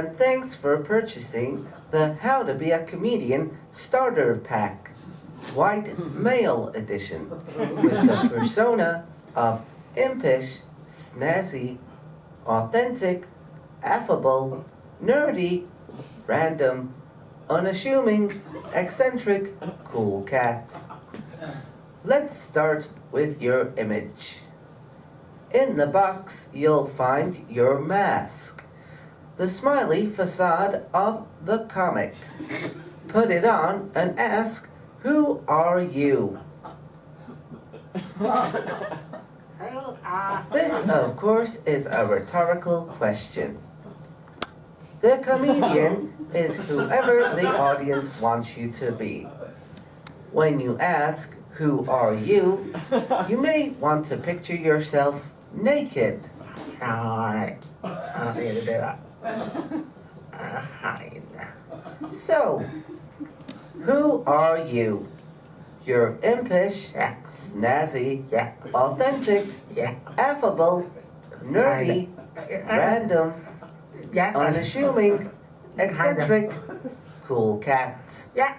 and thanks for purchasing the How to Be a Comedian Starter Pack, White Male Edition, with the persona of impish, snazzy, authentic, affable, nerdy, random, unassuming, eccentric, cool cat. Let's start with your image. In the box, you'll find your mask, the smiley facade of the comic. Put it on and ask, who are you? This, of course, is a rhetorical question. The comedian is whoever the audience wants you to be. When you ask, who are you, you may want to picture yourself naked. Alright, I'll be able to do that. Hide. So, who are you? You're impish, Yeah. snazzy, Yeah. authentic, Yeah. affable, nerdy, random, Yeah. unassuming, eccentric, cool cat. Yeah.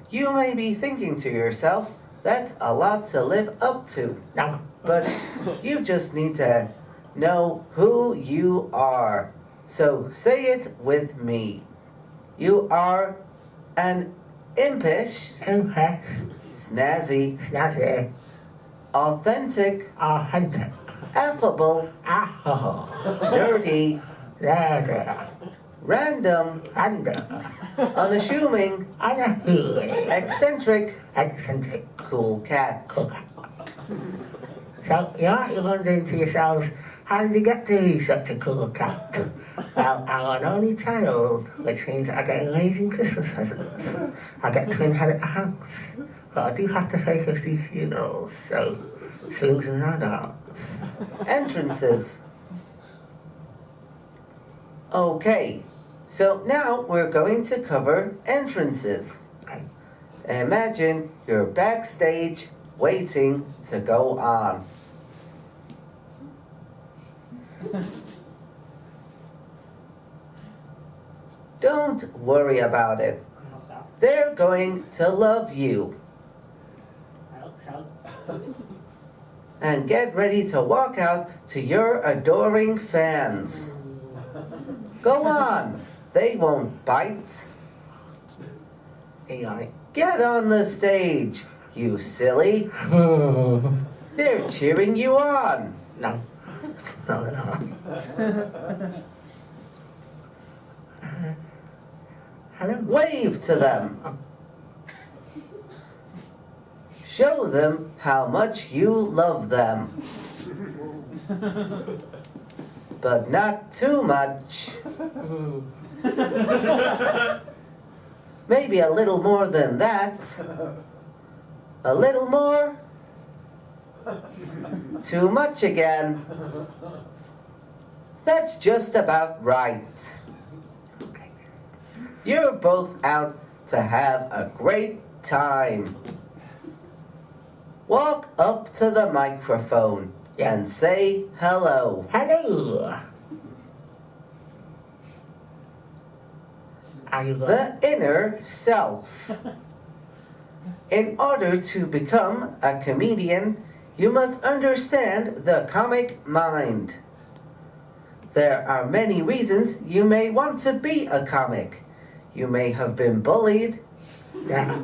You may be thinking to yourself, that's a lot to live up to. No. But you just need to know who you are. So say it with me. You are an impish, Impish. snazzy, Snazzy. authentic, Authentic. affable, Alcohol. nerdy, Leather. random, Under. unassuming, Unassuming. eccentric, Eccentric. cool cat. Cool. So, you're wondering to yourselves, how did you get to be such a cool cat? Well, I'm an only child, which means I get amazing Christmas presents. I get to inherit a house. But I do have to pay for these funerals, so swings and roundabouts. Entrances. Okay, so now we're going to cover entrances. Okay. Imagine you're backstage waiting to go on. Don't worry about it. They're going to love you. I hope so. And get ready to walk out to your adoring fans. Go on, they won't bite. Eli. Get on the stage, you silly. They're cheering you on. No. No. Hello. Wave to them. Show them how much you love them. But not too much. Maybe a little more than that. A little more. Too much again. That's just about right. You're both out to have a great time. Walk up to the microphone and say hello. Hello. Are you The inner self. In order to become a comedian, you must understand the comic mind. There are many reasons you may want to be a comic. You may have been bullied. Yeah.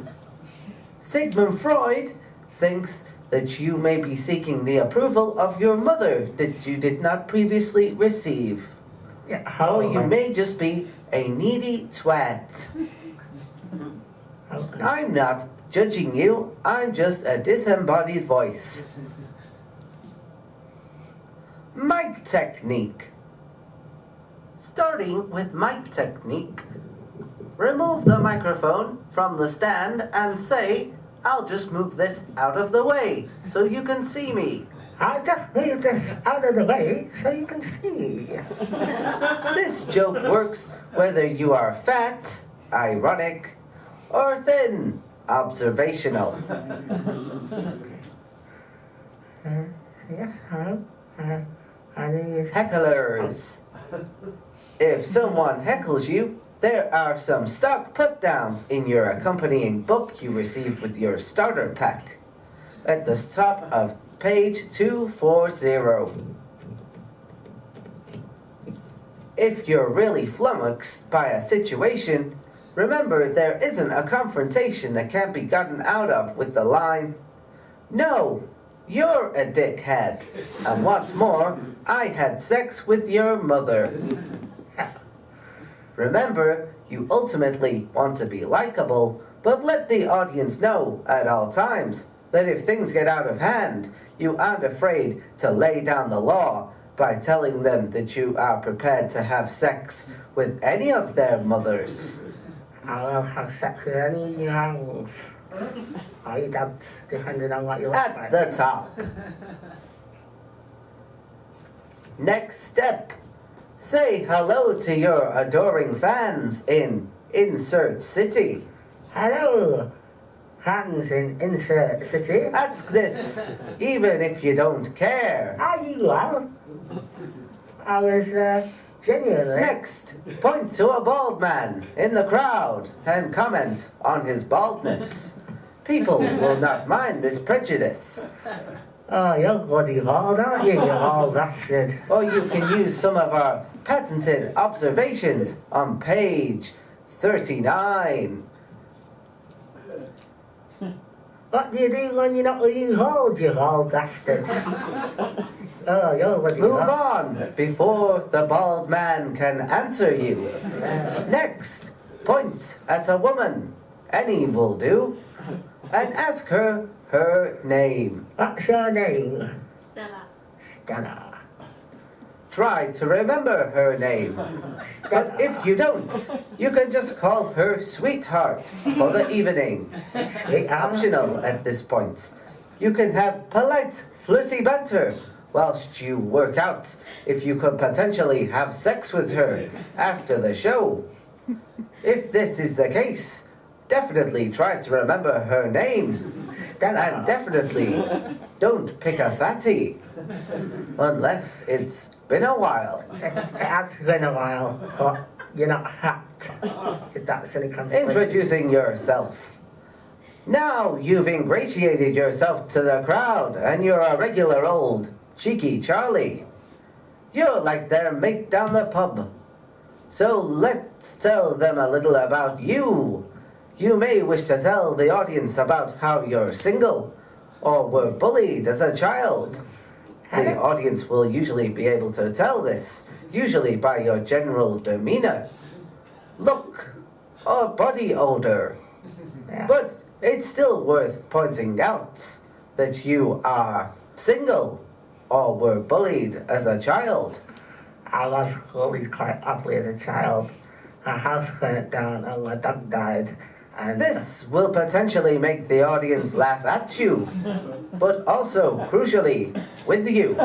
Sigmund Freud thinks that you may be seeking the approval of your mother that you did not previously receive. Yeah. Or you may just be a needy twat. I'm not judging you, I'm just a disembodied voice. Mic technique. Starting with mic technique. Remove the microphone from the stand and say, I'll just move this out of the way so you can see me. I'll just move this out of the way so you can see. This joke works whether you are fat, ironic, or thin, observational. Yes, hello. Hecklers. If someone heckles you, there are some stock put-downs in your accompanying book you received with your starter pack. At the top of page 240. If you're really flummoxed by a situation, remember there isn't a confrontation that can't be gotten out of with the line, "No, you're a dickhead. And what's more, I had sex with your mother." Remember, you ultimately want to be likable, but let the audience know at all times that if things get out of hand, you aren't afraid to lay down the law by telling them that you are prepared to have sex with any of their mothers. I will have sex with any youngs. Or you don't, depending on what you look At like. the top. Next step. Say hello to your adoring fans in Insert City. Hello, fans in Insert City. Ask this, even if you don't care. Are you well? I was genuinely. Next, point to a bald man in the crowd and comment on his baldness. People will not mind this prejudice. Oh, you're bloody bald, aren't you, you old bastard? Or you can use some of our patented observations on page 39. What do you do when you're not being bald, you old bastard? Oh, you're bloody Move bald. on before the bald man can answer you. Next, point at a woman, any will do, and ask her her name. What's your name? Stella. Stella. Try to remember her name. But if you don't, you can just call her sweetheart for the evening. Sweetheart. Optional at this point. You can have polite, flirty banter whilst you work out if you could potentially have sex with her after the show. If this is the case, definitely try to remember her name. Stella. And definitely don't pick a fatty. Unless it's been a while. It has been a while, but you're not hacked. If that's any consolation. Introducing yourself. Now you've ingratiated yourself to the crowd and you're a regular old cheeky Charlie. You're like their mate down the pub. So let's tell them a little about you. You may wish to tell the audience about how you're single or were bullied as a child. The audience will usually be able to tell this, usually by your general demeanor, look, or body odor. Yeah. But it's still worth pointing out that you are single or were bullied as a child. I was bullied quite badly as a child. My house burnt down and my dog died. And This will potentially make the audience laugh at you, but also, crucially, with you.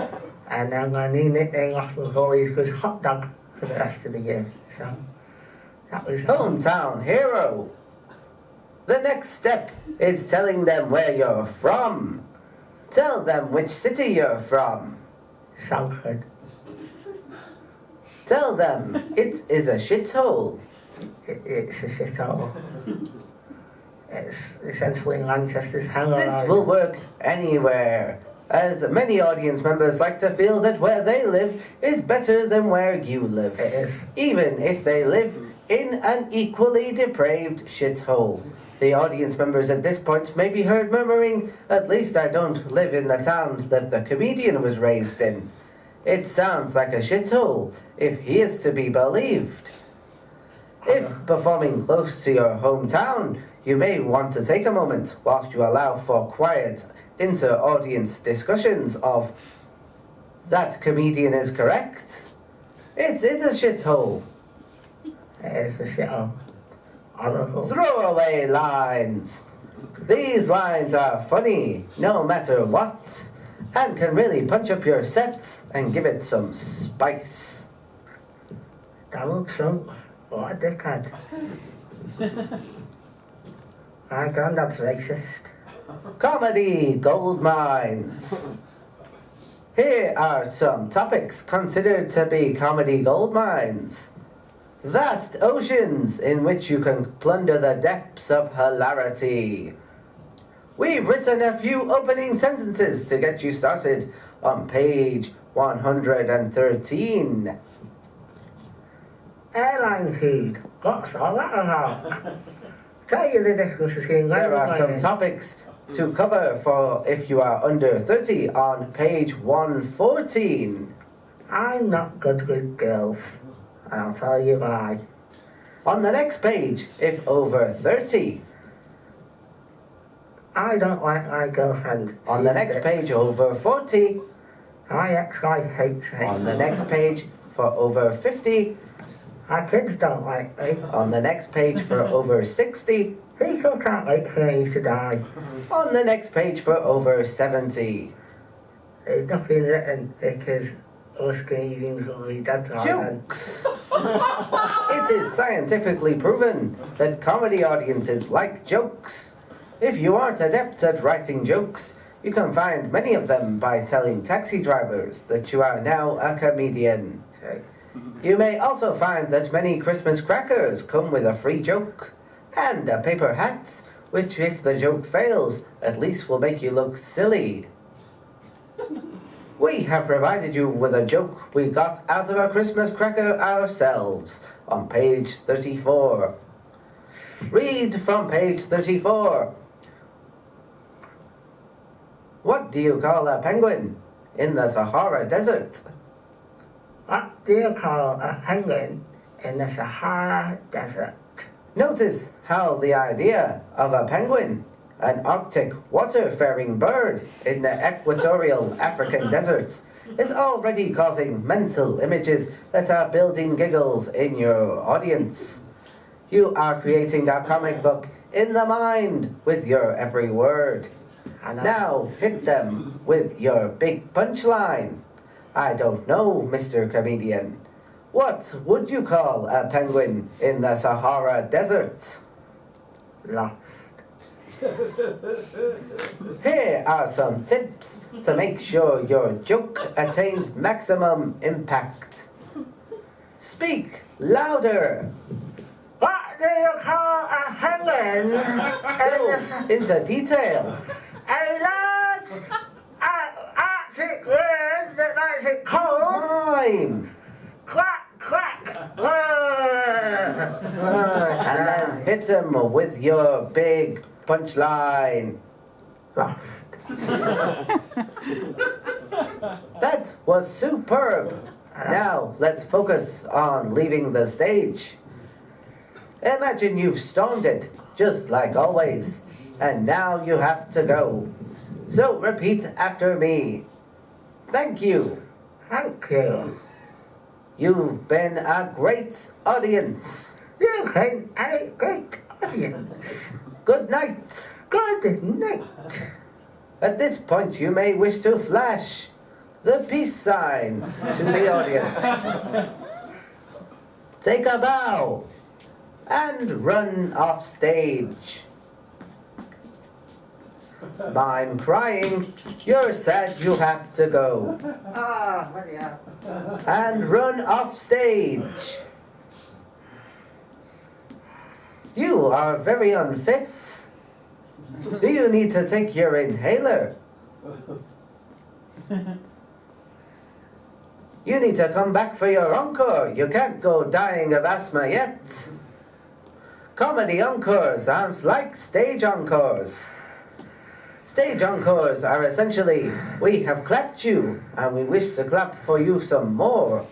and I'm going to new nickname off the bullies was Hot Dog for the rest of the year. So that was Hometown hero. The next step is telling them where you're from. Tell them which city you're from. Salford. Tell them it is a shithole. It's a shithole. It's essentially Manchester's hangover. This will work anywhere, as many audience members like to feel that where they live is better than where you live. It is. Even if they live in an equally depraved shithole. The audience members at this point may be heard murmuring, "At least I don't live in the town that the comedian was raised in." It sounds like a shithole, if he is to be believed. If performing close to your hometown, you may want to take a moment whilst you allow for quiet inter-audience discussions of, "That comedian is correct. It is a shithole." It is a shithole. Horrible. Throwaway lines. These lines are funny, no matter what, and can really punch up your set and give it some spice. Donald Trump, what a dickhead. My granddad's racist. Comedy gold mines. Here are some topics considered to be comedy gold mines. Vast oceans in which you can plunder the depths of hilarity. We've written a few opening sentences to get you started on page 113. Airline food. What's all that about? Tell you the difference between There are some topics to cover for if you are under 30 on page 114. I'm not good with girls. I'll tell you why. On the next page, if over 30. I don't like my girlfriend. On the next page, over 40. My ex-wife hates me. On the next page, for over 50. My kids don't like me. On the next page, for over 60. People can't wait for me to die. On the next page, for over 70. There's nothing written because us comedians will be dead right then. Jokes! It is scientifically proven that comedy audiences like jokes. If you aren't adept at writing jokes, you can find many of them by telling taxi drivers that you are now a comedian. Okay. You may also find that many Christmas crackers come with a free joke and a paper hat, which if the joke fails, at least will make you look silly. We have provided you with a joke we got out of a Christmas cracker ourselves on page 34. Read from page 34. What do you call a penguin in the Sahara Desert? What do you call a penguin in the Sahara Desert? Notice how the idea of a penguin, an Arctic water-faring bird in the equatorial African deserts, is already causing mental images that are building giggles in your audience. You are creating a comic book in the mind with your every word. Now hit them with your big punchline. I don't know, Mr. Comedian. What would you call a penguin in the Sahara Desert? Lost. Here are some tips to make sure your joke attains maximum impact. Speak louder. What do you call a penguin in Go the into detail. A large Arctic bird that likes it cold. Time. Quack, quack. And then hit him with your big punchline. Lost. That was superb. Now let's focus on leaving the stage. Imagine you've stormed it, just like always, and now you have to go. So repeat after me. Thank you. Thank you. You've been a great audience. You've been a great audience. Good night. Good night. At this point, you may wish to flash the peace sign to the audience. Take a bow and run off stage. I'm crying. You're sad you have to go. And run off stage. You are very unfit. Do you need to take your inhaler? You need to come back for your encore. You can't go dying of asthma yet. Comedy encores aren't like stage encores. Stage encores are essentially, we have clapped you and we wish to clap for you some more.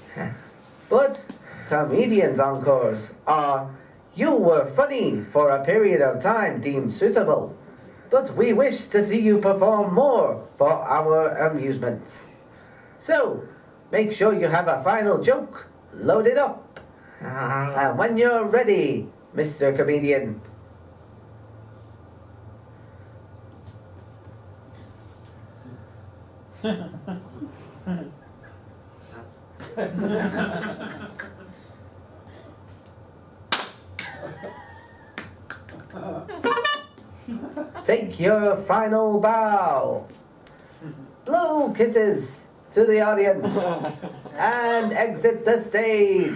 But comedians encores are, you were funny for a period of time deemed suitable, but we wish to see you perform more for our amusement. So, make sure you have a final joke loaded up. And when you're ready, Mr. Comedian. Take your final bow. Blow kisses to the audience and exit the stage.